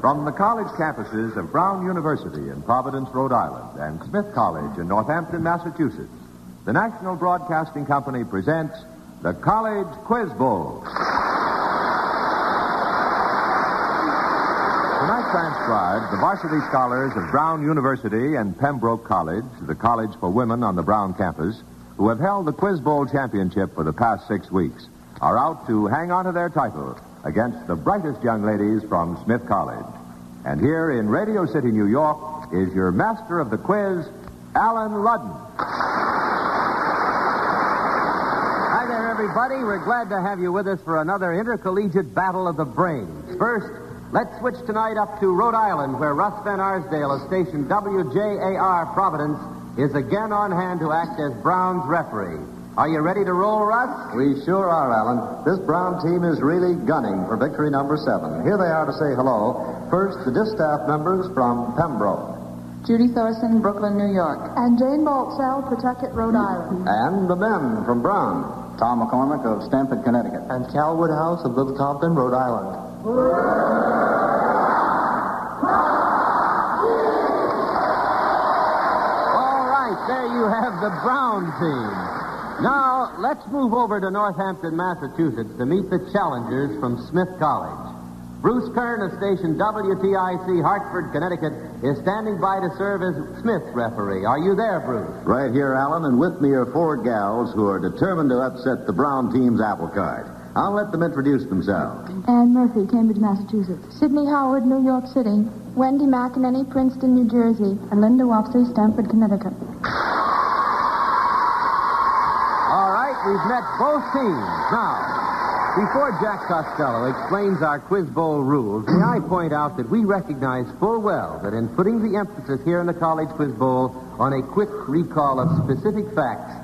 From the college campuses of Brown University in Providence, Rhode Island, and Smith College in Northampton, Massachusetts, the National Broadcasting Company presents the College Quiz Bowl. Tonight transcribed, the varsity scholars of Brown University and Pembroke College, the college for women on the Brown campus, who have held the Quiz Bowl championship for the past 6 weeks, are out to hang on to their title against the brightest young ladies from Smith College. And here in Radio City, New York, is your master of the quiz, Alan Ludden. Hi there, everybody. We're glad to have you with us for another intercollegiate battle of the brains. First, let's switch tonight up to Rhode Island, where Russ Van Arsdale of station WJAR Providence is again on hand to act as Brown's referee. Are you ready to roll, Russ? We sure are, Alan. This Brown team is really gunning for victory number 7. Here they are to say hello. First, the distaff members from Pembroke. Judy Thorson, Brooklyn, New York. And Jane Baltzell, Pawtucket, Rhode Island. And the men from Brown. Tom McCormick of Stamford, Connecticut. And Cal Woodhouse of Little Compton, Rhode Island. All right, there you have the Brown team. Now, let's move over to Northampton, Massachusetts to meet the challengers from Smith College. Bruce Kern of station WTIC, Hartford, Connecticut, is standing by to serve as Smith's referee. Are you there, Bruce? Right here, Alan, and with me are 4 gals who are determined to upset the Brown team's apple cart. I'll let them introduce themselves. Ann Murphy, Cambridge, Massachusetts. Sydney Howard, New York City. Wendy McEnany, Princeton, New Jersey. And Linda Wofsy, Stamford, Connecticut. We've met both teams. Now, before Jack Costello explains our Quiz Bowl rules, may I point out that we recognize full well that in putting the emphasis here in the College Quiz Bowl on a quick recall of specific facts,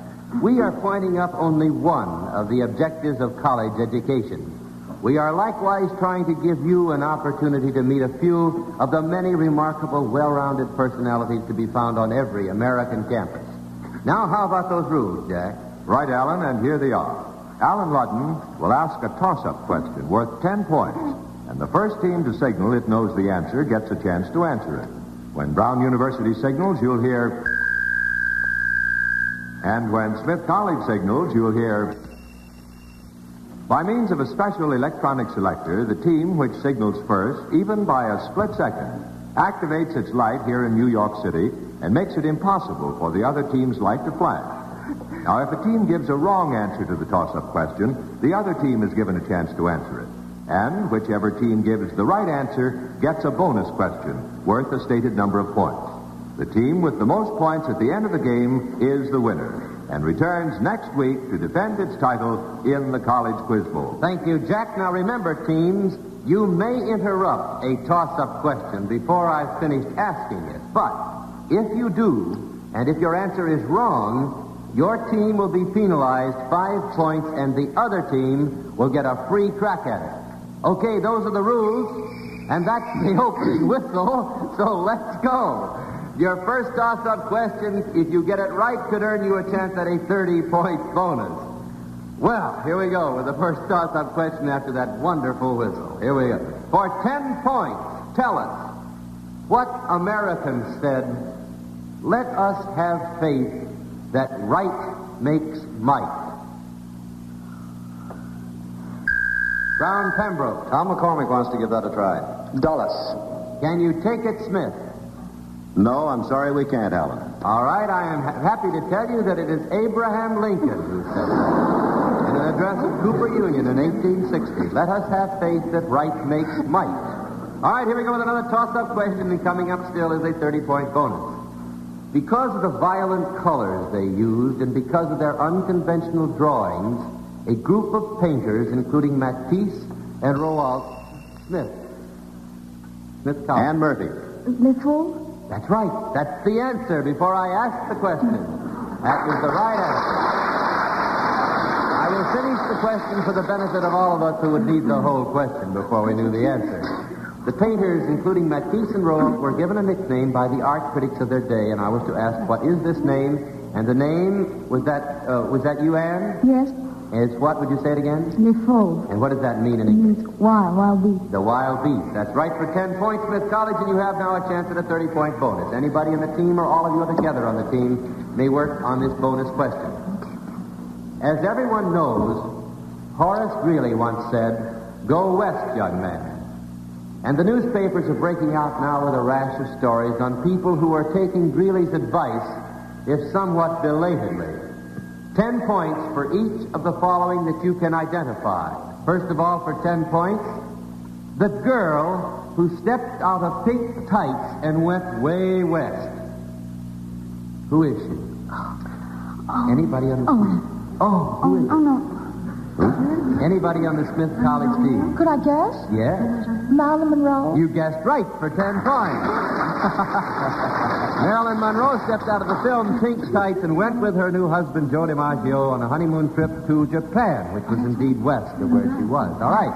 we are pointing up only one of the objectives of college education. We are likewise trying to give you an opportunity to meet a few of the many remarkable, well-rounded personalities to be found on every American campus. Now, how about those rules, Jack? Right, Alan, and here they are. Alan Ludden will ask a toss-up question worth 10 points, and the first team to signal it knows the answer gets a chance to answer it. When Brown University signals, you'll hear... And when Smith College signals, you'll hear... By means of a special electronic selector, the team which signals first, even by a split second, activates its light here in New York City and makes it impossible for the other team's light to flash. Now, if a team gives a wrong answer to the toss-up question, the other team is given a chance to answer it. And whichever team gives the right answer gets a bonus question worth a stated number of points. The team with the most points at the end of the game is the winner and returns next week to defend its title in the College Quiz Bowl. Thank you, Jack. Now, remember, teams, you may interrupt a toss-up question before I've finished asking it. But if you do, and if your answer is wrong, your team will be penalized 5 points, and the other team will get a free crack at it. Okay, those are the rules, and that's the opening whistle, so let's go. Your first toss-up question, if you get it right, could earn you a chance at a 30-point bonus. Well, here we go with the first toss-up question after that wonderful whistle. Here we go. For 10 points, tell us what Americans said, "Let us have faith that right makes might." Brown Pembroke. Tom McCormick wants to give that a try. Dulles. Can you take it, Smith? No, I'm sorry we can't, Alan. All right, I am happy to tell you that it is Abraham Lincoln who said that in an address at Cooper Union in 1860. Let us have faith that right makes might. All right, here we go with another toss-up question, and coming up still is a 30-point bonus. Because of the violent colors they used and because of their unconventional drawings, a group of painters, including Matisse and Roald Smith College. Ann Murphy. Miss Wool? That's right. That's the answer before I asked the question. That was the right answer. I will finish the question for the benefit of all of us who would need the whole question before we knew the answer. The painters, including Matisse and Roland, were given a nickname by the art critics of their day, and I was to ask, what is this name? And the name, was that you, Anne? Yes. It's what? Would you say it again? Le fauve. And what does that mean in It English? means wild beast. The wild beast. That's right for 10 points, Smith College, and you have now a chance at a 30-point bonus. Anybody in the team or all of you together on the team may work on this bonus question. As everyone knows, Horace Greeley once said, "Go west, young man." And the newspapers are breaking out now with a rash of stories on people who are taking Greeley's advice, if somewhat belatedly. 10 points for each of the following that you can identify. First of all, for 10 points, the girl who stepped out of pink tights and went way west. Who is she? Anybody on the team? Who is it? No. Anybody on the Smith College team? Could I guess? Yes. Marilyn Monroe. You guessed right for 10 points. Marilyn Monroe stepped out of the film Pink Tights and went with her new husband, Joe DiMaggio, on a honeymoon trip to Japan, which was indeed west of where she was. All right.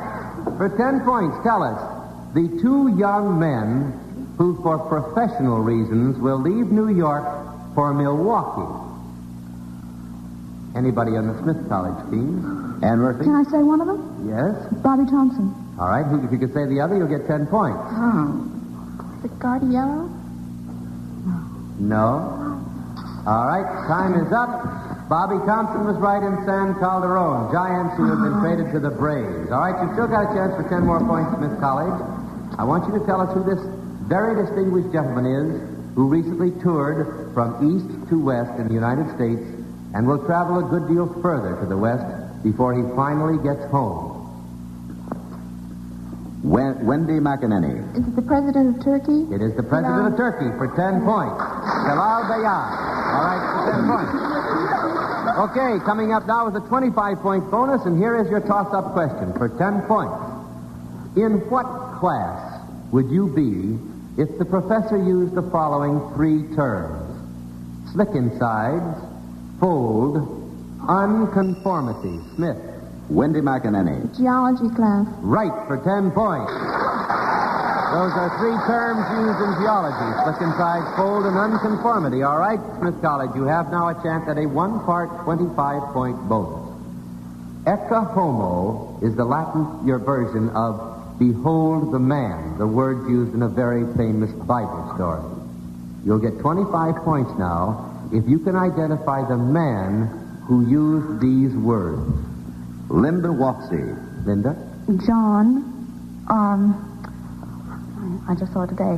For 10 points, tell us the two young men who, for professional reasons, will leave New York for Milwaukee. Anybody on the Smith College team? Ann Murphy? Can I say one of them? Yes. Bobby Thompson. All right. If you could say the other, you'll get 10 points. Is it Guardiello? No. All right, time is up. Bobby Thompson was right in San Calderon, Giants who have been traded to the Braves. All right, you've still got a chance for 10 more points, Smith College. I want you to tell us who this very distinguished gentleman is who recently toured from east to west in the United States and will travel a good deal further to the west before he finally gets home. Wendy McEnany. Is it the president of Turkey? It is the president of Turkey for 10 points. Celal Bayar. All right, for 10 points. Okay, coming up now is a 25-point bonus, and here is your toss-up question for 10 points. In what class would you be if the professor used the following three terms? Slick insides, fold, unconformity. Smith. Wendy McEnany. Geology class. Right for 10 points. Those are three terms used in geology. Slick inside, fold, and unconformity. All right, Smith College, you have now a chance at a one-part 25-point bonus. Ecce homo is the Latin version of behold the man, the word used in a very famous Bible story. You'll get 25 points now if you can identify the man who used these words. Linda Wapsie. Linda? John, I just saw it today.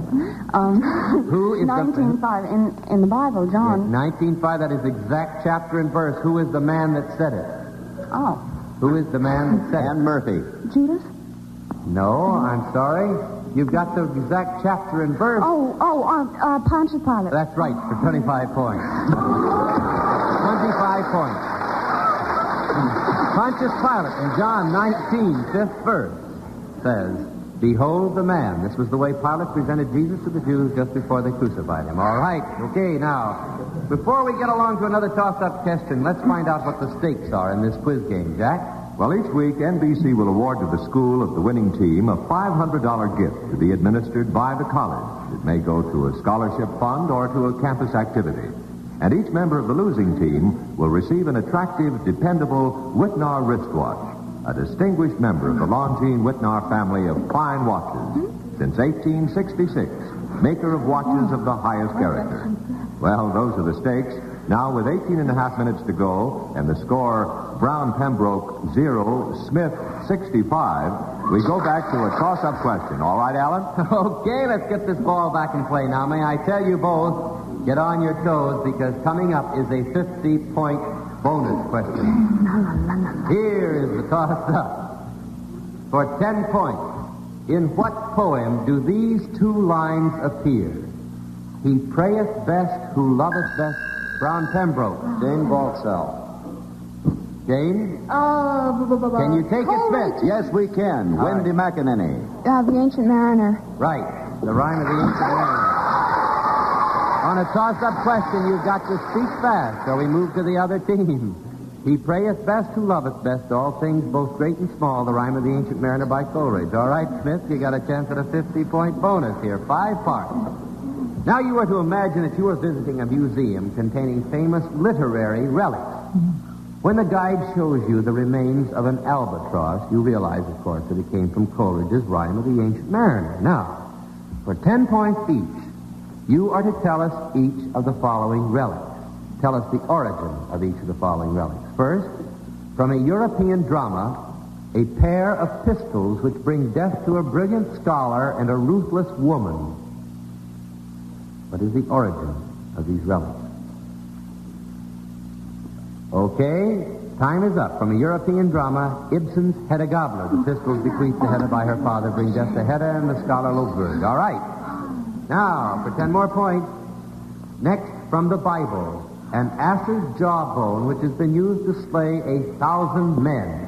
Who is 19:5 in the Bible, John. 19:5, that is exact chapter and verse. Who is the man that said it? Oh. Who is the man that said Ann Murphy. Judas? No, I'm sorry. You've got the exact chapter and verse. Pontius Pilate. That's right, for 25 points. 25 points. Pontius Pilate in John 19, 5th verse, says, behold the man. This was the way Pilate presented Jesus to the Jews just before they crucified him. All right, okay, now, before we get along to another toss-up question, let's find out what the stakes are in this quiz game, Jack. Well, each week, NBC will award to the school of the winning team a $500 gift to be administered by the college. It may go to a scholarship fund or to a campus activity. And each member of the losing team will receive an attractive, dependable Whitnar wristwatch, a distinguished member of the Longines Whitnar family of fine watches since 1866, maker of watches of the highest character. Well, those are the stakes. Now, with 18 and a half minutes to go, and the score, Brown Pembroke 0, Smith 65, we go back to a toss-up question. All right, Alan? Okay, let's get this ball back in play. Now, may I tell you both, get on your toes, because coming up is a 50-point bonus question. Here is the toss-up. For 10 points, in what poem do these two lines appear? He prayeth best who loveth best. Brown Pembroke. Jane Baltzell. Jane? Can you take it, Smith? Yes, we can. All Wendy right. McEnany. The Ancient Mariner. Right. The rhyme of the ancient mariner. On a toss-up question, you've got to speak fast, or we move to the other team. He prayeth best who loveth best all things, both great and small, the rhyme of the ancient mariner by Coleridge. All right, Smith, you got a chance at a 50-point bonus here. 5 parts. Now you were to imagine that you were visiting a museum containing famous literary relics. When the guide shows you the remains of an albatross, you realize, of course, that it came from Coleridge's Rime of the Ancient Mariner. Now, for 10 points each, you are to tell us each of the following relics. Tell us the origin of each of the following relics. First, from a European drama, a pair of pistols which bring death to a brilliant scholar and a ruthless woman. What is the origin of these relics? Okay, time is up. From a European drama, Ibsen's Hedda Gabler. The pistols bequeathed to Hedda by her father bring death to Hedda and the scholar Lovberg. All right. Now, for 10 more points, next from the Bible, an ass's jawbone which has been used to slay 1,000 men.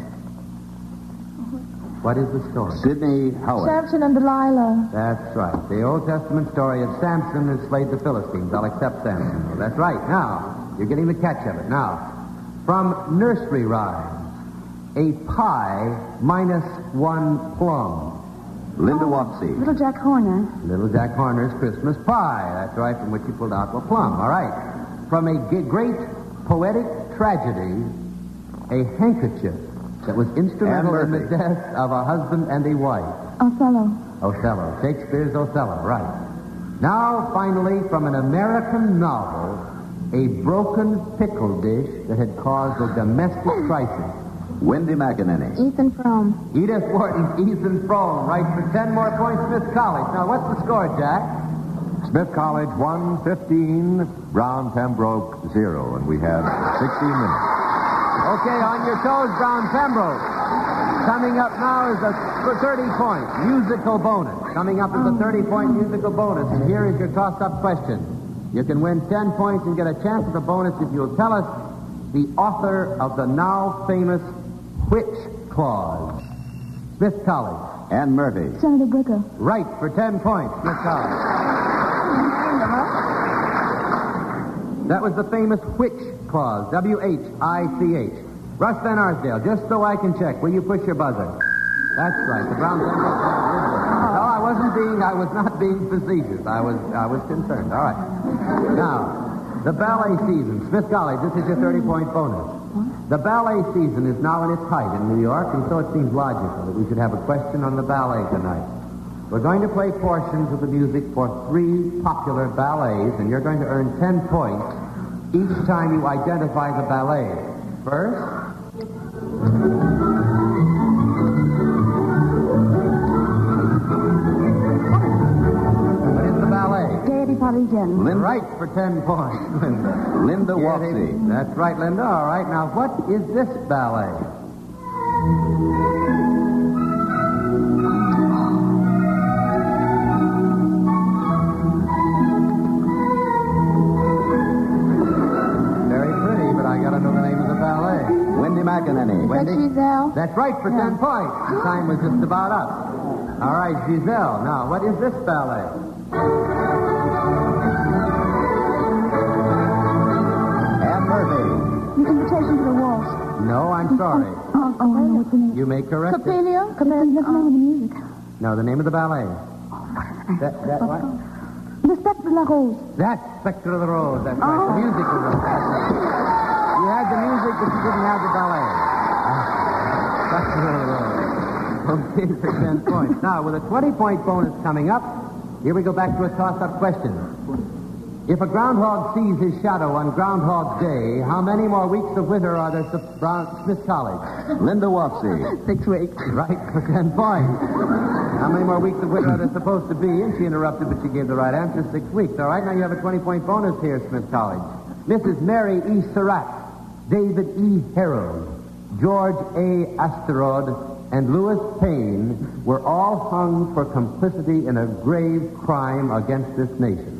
What is the story? Sidney Howard. Samson and Delilah. That's right. The Old Testament story of Samson who slayed the Philistines. I'll accept Samson. That's right. Now, you're getting the catch of it. Now, from nursery rhymes, a pie minus 1 plum. Linda Wapsie. Little Jack Horner. Little Jack Horner's Christmas pie. That's right, from which you pulled out a plum. All right. From a great poetic tragedy, a handkerchief that was instrumental in the death of a husband and a wife. Othello. Othello. Shakespeare's Othello, right. Now, finally, from an American novel, a broken pickle dish that had caused a domestic crisis. Wendy McInerney. Ethan Frome. Edith Wharton, Ethan Frome, right, for 10 more points, Smith College. Now, what's the score, Jack? Smith College 115, Brown Pembroke 0, and we have 16 minutes. Okay, on your toes, Brown Pembroke. Coming up now is a 30-point musical bonus. Coming up is a 30-point musical bonus, and here is your toss-up question. You can win 10 points and get a chance at the bonus if you'll tell us the author of the now famous Which Clause. Smith College. Ann Murphy. Senator Bricker. Right, for 10 points, Smith College. That was the famous Which Clause, W-H-I-C-H. Russ Van Arsdale, just so I can check, will you push your buzzer? That's right, the Brown Pembroke. No, I was not being facetious. I was concerned. All right. Now, the ballet season. Smith College, this is your 30-point bonus. The ballet season is now in its height in New York, and so it seems logical that we should have a question on the ballet tonight. We're going to play portions of the music for 3 popular ballets, and you're going to earn 10 points each time you identify the ballet. First... what is the ballet? Gaiety Parisienne. Linda. Right, for 10 points. Linda Wapsie. That's right, Linda. All right, now what is this ballet? Giselle. That's right, for 10 points. The time was just about up. All right, Giselle. Now, what is this ballet? Ann Murphy. Invitation to the Waltz. No, I'm sorry. What's the name? You may correct it. Coppelio? That's the name of the music. No, the name of the ballet. That what? The Spectre de la Rose. That's Spectre of the Rose. That's right. The music was a You had the music, but you didn't have the ballet. Spectre of the Rose. Okay, for 10 points. Now, with a 20-point bonus coming up, here we go back to a toss-up question. If a groundhog sees his shadow on Groundhog Day, how many more weeks of winter are there at Smith College? Linda Wapsie. 6 weeks. Right, for 10 points. How many more weeks of winter are there supposed to be? And she interrupted, but she gave the right answer, 6 weeks. All right, now you have a 20-point bonus here, Smith College. Mrs. Mary E. Surratt, David E. Harold, George A. Asterod, and Louis Payne were all hung for complicity in a grave crime against this nation.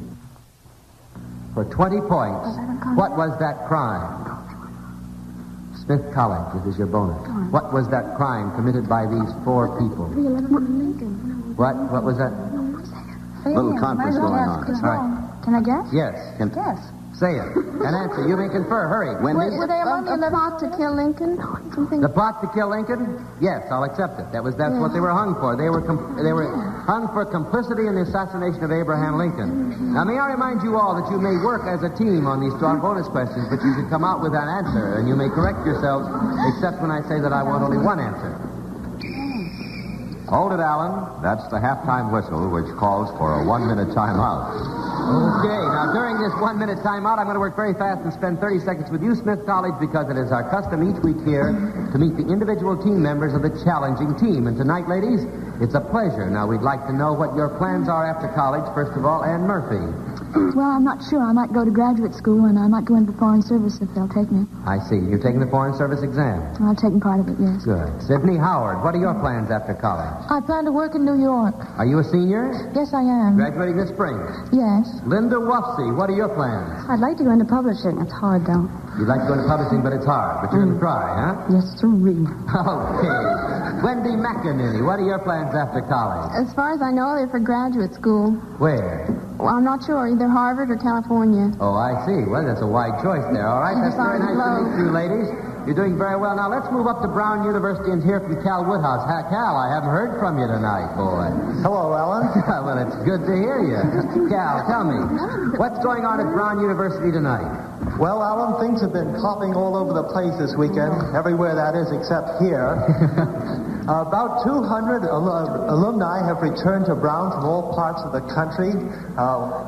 For 20 points, what was that crime? Smith College, this is your bonus. What was that crime committed by these 4 people? What was that? Little conference going on. All right. Can I guess? Yes. Yes. Say it. An answer. You may confer. Hurry. Wendy. Were they among the plot to kill Lincoln? Something. The plot to kill Lincoln? Yes, I'll accept it. That's what they were hung for. They were hung for complicity in the assassination of Abraham Lincoln. Now, may I remind you all that you may work as a team on these 12 bonus questions, but you should come out with an answer, and you may correct yourselves, except when I say that I want only one answer. Hold it, Alan. That's the halftime whistle, which calls for a 1-minute timeout. Okay, now during this 1-minute timeout, I'm going to work very fast and spend 30 seconds with you, Smith College, because it is our custom each week here to meet the individual team members of the challenging team. And tonight, ladies, it's a pleasure. Now, we'd like to know what your plans are after college, first of all, Ann Murphy. Well, I'm not sure. I might go to graduate school, and I might go into the Foreign Service if they'll take me. I see. You're taking the Foreign Service exam. I've taken part of it, yes. Good. Sydney Howard, what are your plans after college? I plan to work in New York. Are you a senior? Yes, I am. Graduating this spring. Yes. Linda Wufsey, what are your plans? I'd like to go into publishing. It's hard, though. You'd like to go into publishing, but it's hard. But you're going to try, huh? Yes, sirree. Okay. Wendy McEnany, what are your plans after college? As far as I know, they're for graduate school. Where? Well, I'm not sure. Either Harvard or California. Oh, I see. Well, that's a wide choice there. All right, that's very nice to meet you, ladies. You're doing very well. Now, let's move up to Brown University and hear from Cal Woodhouse. Cal, I haven't heard from you tonight, boy. Hello, Alan. Well, it's good to hear you. Cal, tell me, what's going on at Brown University tonight? Well, Alan, things have been popping all over the place this weekend, everywhere that is except here. About 200 alumni have returned to Brown from all parts of the country.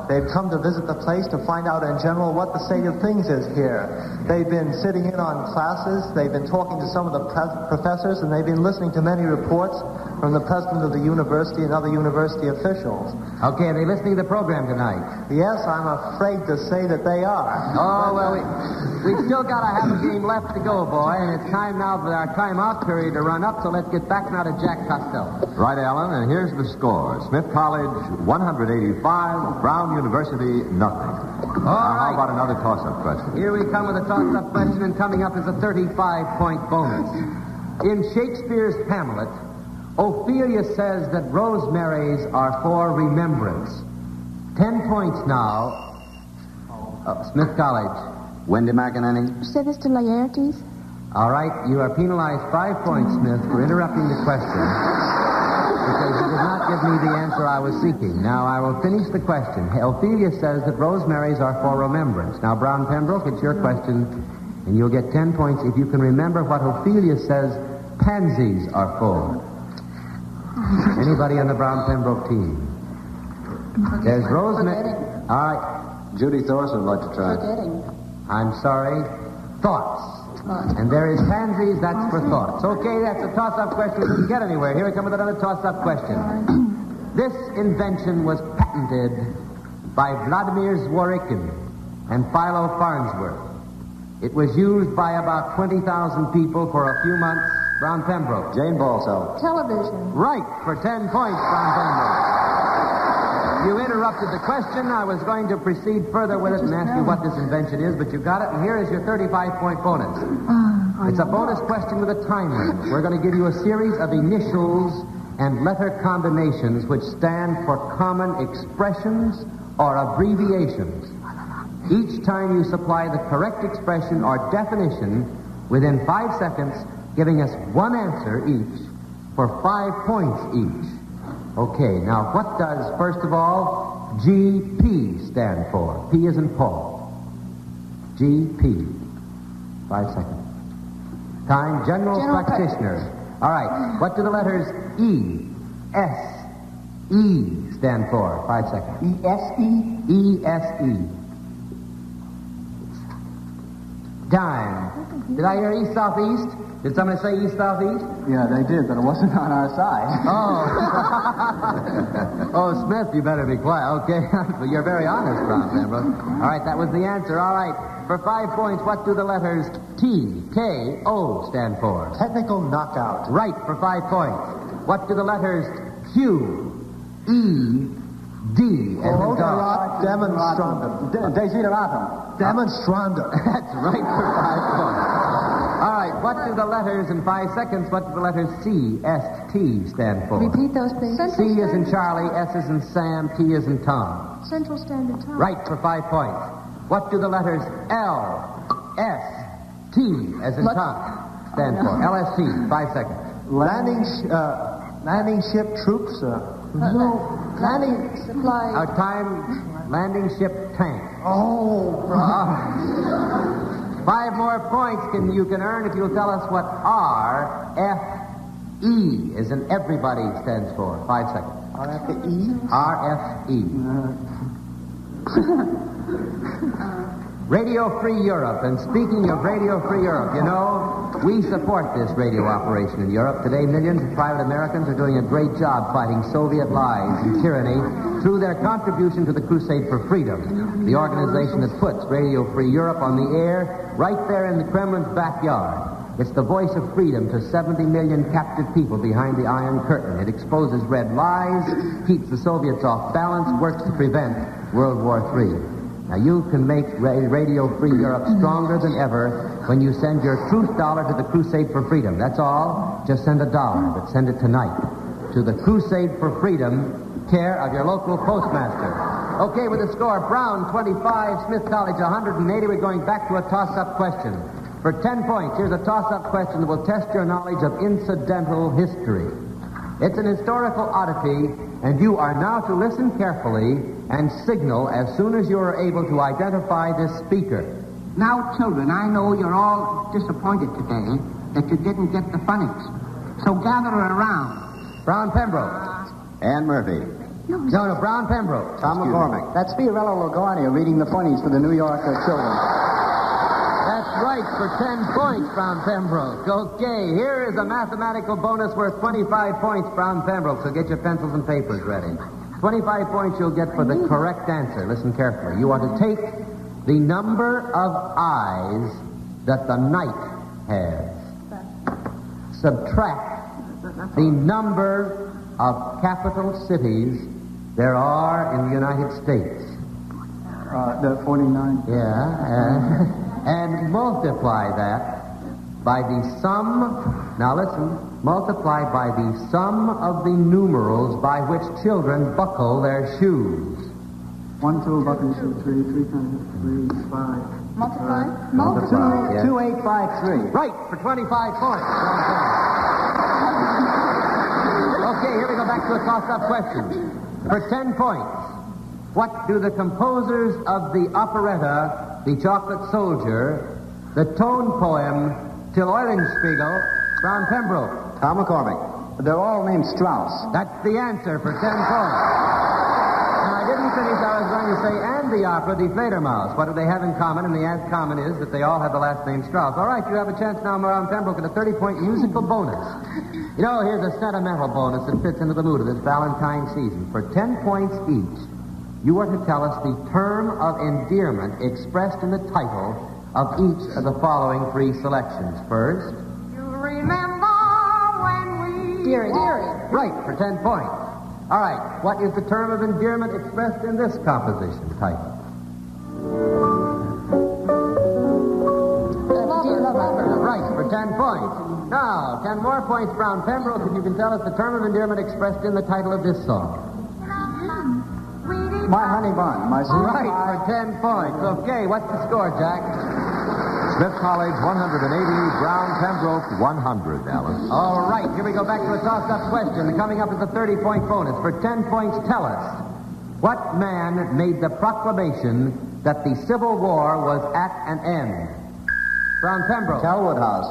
They've come to visit the place to find out in general what the state of things is here. They've been sitting in on classes, they've been talking to some of the professors, and they've been listening to many reports from the president of the university and other university officials. Okay, are they listening to the program tonight? Yes, I'm afraid to say that they are. Oh, well, we've still got a half a game left to go, boy, and it's time now for our timeout period to run up, so let's get back now to Jack Costello. Right, Alan, and here's the score. Smith College, 185. Brown University, nothing. All right. How about another toss-up question? Here we come with a toss-up question, and coming up is a 35-point bonus. In Shakespeare's Hamlet, Ophelia says that rosemaries are for remembrance. 10 points now. Smith College. Wendy McEnany. You said this to Laertes? All right, you are penalized 5 points, Smith, for interrupting the question because you did not give me the answer I was seeking. Now, I will finish the question. Ophelia says that rosemaries are for remembrance. Now, Brown Pembroke, it's your question, and you'll get 10 points if you can remember what Ophelia says pansies are for. Anybody on the Brown Pembroke team? There's rosemary. All right. Judy Thorson would like to try. I'm sorry. Thoughts. And there is pansies, that's for thoughts. Okay, that's a toss-up question. We didn't get anywhere. Here we come with another toss-up question. This invention was patented by Vladimir Zworykin and Philo Farnsworth. It was used by about 20,000 people for a few months. Brown Pembroke. Jane Balso. Television. Right, for 10 points, Brown Pembroke. You interrupted the question. I was going to proceed further with it and ask you what this invention is, but you got it, and here is your 35-point bonus. It's a bonus question with a time limit. We're going to give you a series of initials and letter combinations which stand for common expressions or abbreviations. Each time you supply the correct expression or definition within 5 seconds, giving us one answer each for 5 points each. Okay, now what does, first of all, GP stand for? P as in Paul. GP. 5 seconds. Time, General Practitioner. All right, what do the letters E, S, E stand for? 5 seconds. E-S-E? E-S-E. Time. Did I hear east, southeast? Did somebody say east, southeast? Yeah, they did, but it wasn't on our side. Oh, Smith, you better be quiet. Okay. You're very honest, Brown Pembroke. All right, that was the answer. All right. For 5 points, what do the letters T, K, O stand for? Technical knockout. Right, for 5 points. What do the letters Q, E, D as in dog? Demonstrandum. Desideratum. Demonstrandum. That's right, for 5 points. All right, what do the letters, in 5 seconds, what do the letters C, S, T stand for? Repeat those, please. C is in Charlie, S is in Sam, T is in Tom. Central Standard Time. Right, for 5 points. What do the letters L, S, T as in Tom stand for? LST, 5 seconds. Landing ship troops. Landing supply. Our time, landing ship tank. Oh, Five more points you can earn if you'll tell us what RFE is in everybody stands for. 5 seconds. RFE? RFE. Radio Free Europe. And speaking of Radio Free Europe, you know, we support this radio operation in Europe. Today, millions of private Americans are doing a great job fighting Soviet lies and tyranny through their contribution to the Crusade for Freedom, the organization that puts Radio Free Europe on the air right there in the Kremlin's backyard. It's the voice of freedom to 70 million captive people behind the Iron Curtain. It exposes red lies, keeps the Soviets off balance, works to prevent World War III. Now, you can make Radio Free Europe stronger than ever when you send your truth dollar to the Crusade for Freedom. That's all. Just send $1, but send it tonight to the Crusade for Freedom, care of your local postmaster. Okay, with the score, Brown 25, Smith College 180. We're going back to a toss-up question. For 10 points, here's a toss-up question that will test your knowledge of incidental history. It's an historical oddity, and you are now to listen carefully and signal as soon as you are able to identify this speaker. Now, children, I know you're all disappointed today that you didn't get the phonics. So gather around. Brown Pembroke. Ann Murphy. No, Brown Pembroke. Tom McCormick. That's Fiorello LaGuardia reading the funnies for the New York children. That's right, for 10 points, Brown Pembroke. Okay, here is a mathematical bonus worth 25 points, Brown Pembroke, so get your pencils and papers ready. 25 points you'll get for the correct answer. Listen carefully. You are to take the number of eyes that the night has. Subtract the number of capital cities there are in the United States. The 49. Yeah, and multiply that by the sum, now listen, multiply by the sum of the numerals by which children buckle their shoes. 1, 2, buckle shoe, 3, 3 times 3, 5. Multiply? Multiply, yeah. 2853. Right, for 25 points. Okay, here we go back to a toss-up question. For 10 points, what do the composers of the operetta, The Chocolate Soldier, the tone poem, Till Eulenspiegel, Brown Pembroke? Tom McCormick. They're all named Strauss. That's the answer for 10 points. Now, I didn't finish. I was going to say, and the opera, Die Fledermaus. What do they have in common? And the common is that they all have the last name Strauss. All right, you have a chance now, Brown Pembroke, at a 30-point musical bonus. You know, here's a sentimental bonus that fits into the mood of this Valentine season. For 10 points each, you are to tell us the term of endearment expressed in the title of each of the following three selections. First, You remember when we... Dearie. right, for 10 points. All right, what is the term of endearment expressed in this composition title? Dear lover. Right, for 10 points. Now, 10 more points, Brown Pembroke, if you can tell us the term of endearment expressed in the title of this song. My honey bun. My sweet Right, pie. for 10 points. Okay, what's the score, Jack? Smith College 180, Brown Pembroke 100, Alan. All right, here we go back to a toss-up question. Coming up is a 30-point bonus. For 10 points, tell us, what man made the proclamation that the Civil War was at an end? Brown Pembroke. Cal Woodhouse.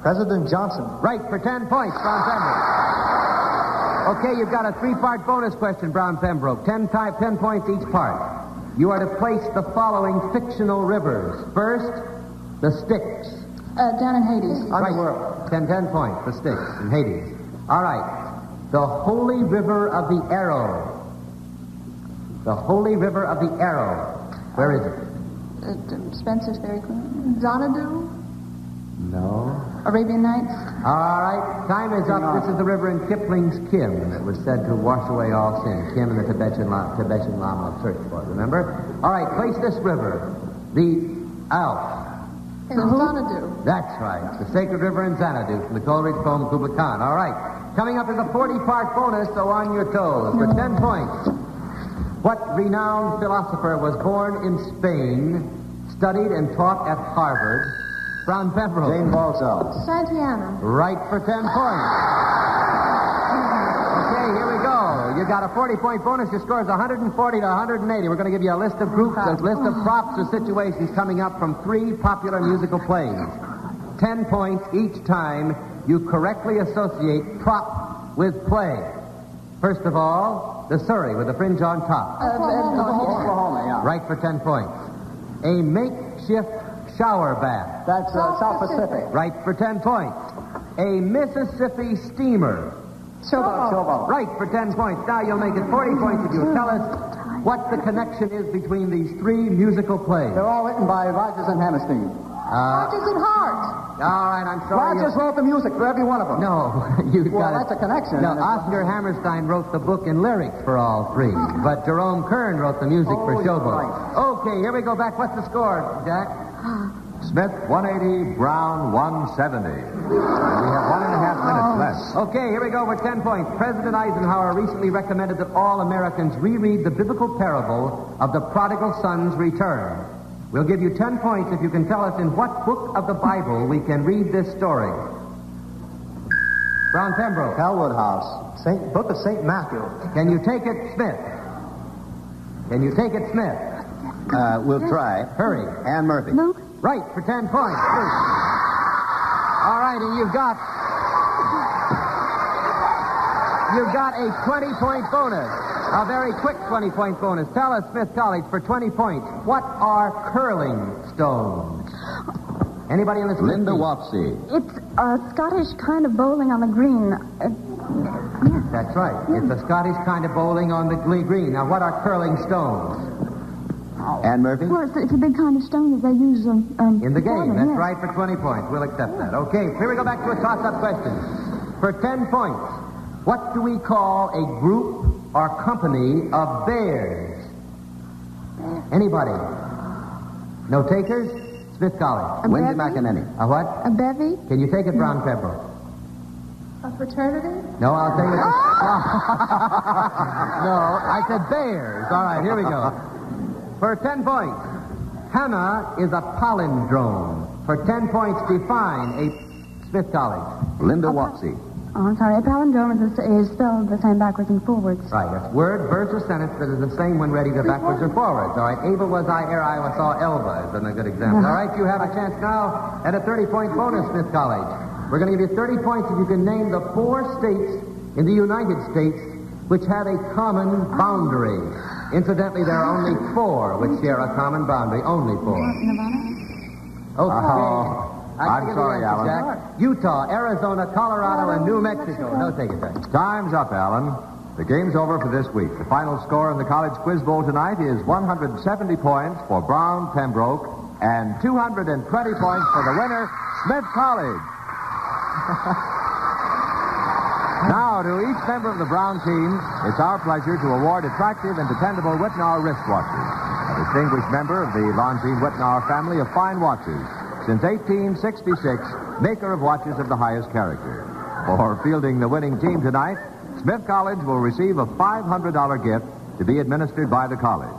President Johnson. Right, for 10 points, Brown Pembroke. Okay, you've got a 3-part bonus question, Brown Pembroke. 10 points each part. You are to place the following fictional rivers. First, the Styx. Down in Hades. Underworld. 10 points, the Styx in Hades. All right. The Holy River of the Arrow. The Holy River of the Arrow. Where is it? Spencer's Fairy Queen. Xanadu? No. Arabian Nights? All right. Time is up. This is the river in Kipling's Kim that was said to wash away all sin. Kim and the Tibetan Lama search for it, remember? All right. Place this river. The Alps. Xanadu. That's right. The sacred river in Xanadu from the Coleridge poem Kubla Khan. All right. Coming up is a 40-part bonus, so on your toes. For 10 points. What renowned philosopher was born in Spain, studied and taught at Harvard? Brown Pembroke. Jane Balzo. Santiana. Right, for 10 points. Okay, here we go. You You got a 40-point bonus. Your score is 140 to 180. We're going to give you a list of groups, a list of props or situations coming up from 3 popular musical plays. 10 points each time you correctly associate prop with play. First of all, the Surrey with the fringe on top. Oklahoma, yeah. Right for 10 points. A makeshift shower bath. That's South Pacific. Right for 10 points. A Mississippi steamer. Showboat. Right for 10 points. Now you'll make it 40 points if you tell us what the connection is between these 3 musical plays. They're all written by Rodgers and Hammerstein. Rodgers and Hart. All right, I'm sorry. Rodgers wrote the music for every one of them. No, you've Well, got that's a connection. No, Oscar Hammerstein wrote the book and lyrics for all 3, but Jerome Kern wrote the music for Showboat. right. Okay, here we go back. What's the score, Jack? Smith 180, Brown 170. We have 1.5 minutes left. Okay, here we go for 10 points. President Eisenhower recently recommended that all Americans reread the biblical parable of the prodigal son's return. We'll give you 10 points if you can tell us in what book of the Bible we can read this story. Brown Pembroke. Elwood House. Book of St. Matthew. Can you take it, Smith? Can you take it, Smith? We'll try. Hurry. Ann Murphy. Luke? Right, for 10 points. All right, and you've got a 20-point bonus. A very quick 20-point bonus. Tell us, Smith College, for 20 points, what are curling stones? Anybody in this Linda team? Wapsie. It's a Scottish kind of bowling on the green. Yes. That's right. It's a Scottish kind of bowling on the green. Now, what are curling stones? Ann Murphy. Well, it's a big kind of stone that they use In the game. bowling, That's yes. right, for 20 points. We'll accept that. Okay, here we go back to a toss-up question. For 10 points, what do we call a group or company of bears? Anybody? No takers? Smith College. A Wendy bevy? McEnany. A what? A bevy? Can you take it, Brown Pembroke? A fraternity? No, I'll tell you. No, I said bears. All right, here we go. For 10 points, Hannah is a palindrome. For 10 points, define a Smith College. Linda Wapsie. Oh, I'm sorry. A palindrome is spelled the same backwards and forwards. Right, that's word, verse, or sentence that is the same when read either backwards or forwards. All right, Ava was I, ere I saw Elva is a good example. All right, you have a chance now at a 30-point bonus, Smith College. We're going to give you 30 points if you can name the 4 states in the United States which have a common boundary. Incidentally, there are only 4 which share a common boundary. Only 4. Okay. I'm sorry, Alan. Jack. Utah, Arizona, Colorado, and New Mexico. No, take it, Jack. Time's up, Alan. The game's over for this week. The final score in the College Quiz Bowl tonight is 170 points for Brown Pembroke and 220 points for the winner, Smith College. Now, to each member of the Brown team, it's our pleasure to award attractive and dependable Whitnauer wristwatches. A distinguished member of the Longines Whitnauer family of fine watches. Since 1866, maker of watches of the highest character. For fielding the winning team tonight, Smith College will receive a $500 gift to be administered by the college.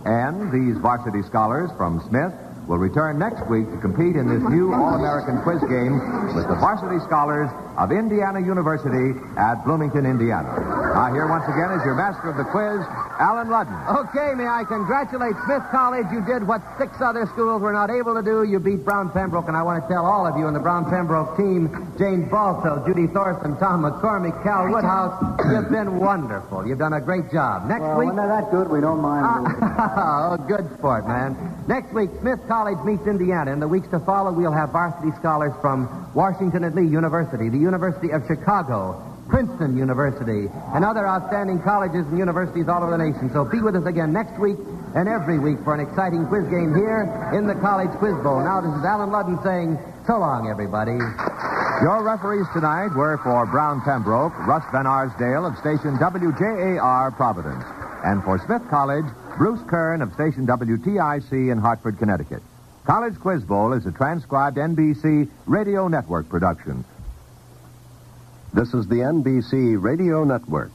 And these varsity scholars from Smith will return next week to compete in this new All-American quiz game with the varsity scholars of Indiana University at Bloomington, Indiana. Now, here once again is your master of the quiz, Alan Ludden. Okay, may I congratulate Smith College. You did what 6 other schools were not able to do. You beat Brown Pembroke, and I want to tell all of you in the Brown Pembroke team, Jane Balto, Judy Thorson, Tom McCormick, Cal Woodhouse, you've been wonderful. You've done a great job. Next week... When they're that good, we don't mind losing. Oh, good sport, man. Next week, Smith College meets Indiana. In the weeks to follow, we'll have varsity scholars from Washington and Lee University, the University of Chicago, Princeton University, and other outstanding colleges and universities all over the nation. So be with us again next week and every week for an exciting quiz game here in the College Quiz Bowl. Now, this is Alan Ludden saying so long, everybody. Your referees tonight were for Brown Pembroke, Russ Van Arsdale of station WJAR Providence. And for Smith College, Bruce Kern of station WTIC in Hartford, Connecticut. College Quiz Bowl is a transcribed NBC Radio Network production. This is the NBC Radio Network.